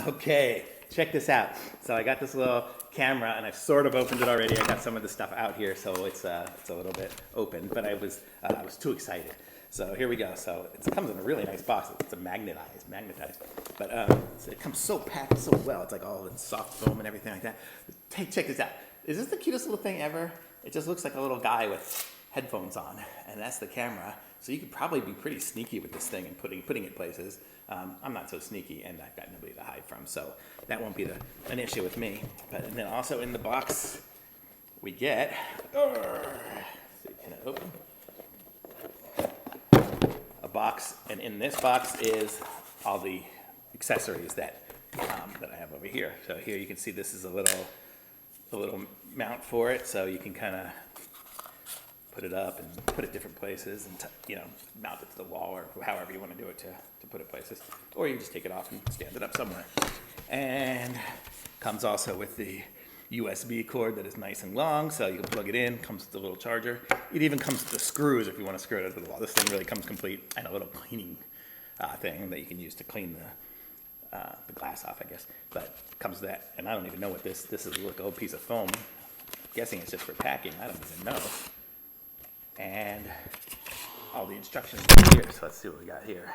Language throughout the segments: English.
Okay, check this out. So I got this little camera and I've sort of opened it already. I got some of the stuff out here, so it's a little bit open, but I was too excited. So here we go. So it comes in a really nice box. It's a magnetized, but it comes so packed so well. It's like all in soft foam and everything like that. Hey, check this out. Is this the cutest little thing ever? It just looks like a little guy with headphones on, and that's the camera. So you could probably be pretty sneaky with this thing and putting it places. I'm not so sneaky, and I've got nobody to hide from, so that won't be an issue with me. But and then also in the box, we get, can I open? A box, and in this box is all the accessories that I have over here. So here you can see this is a little mount for it, so you can kind of put it up and put it different places and mount it to the wall or however you want to do it to put it places. Or you can just take it off and stand it up somewhere. And comes also with the USB cord that is nice and long, so you can plug it in, comes with the little charger. It even comes with the screws if you want to screw it out of the wall. This thing really comes complete, and a little cleaning thing that you can use to clean the glass off, I guess. But it comes with that, and I don't even know what this is. A little old piece of foam. I'm guessing it's just for packing. I don't even know. And all the instructions are here, so let's see what we got here.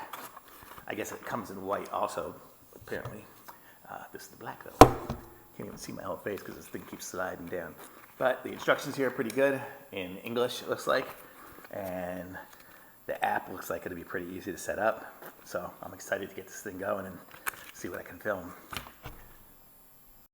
I guess it comes in white also, apparently. This is the black though. Can't even see my whole face because this thing keeps sliding down. But the instructions here are pretty good in English, it looks like. And the app looks like it'll be pretty easy to set up. So I'm excited to get this thing going and see what I can film.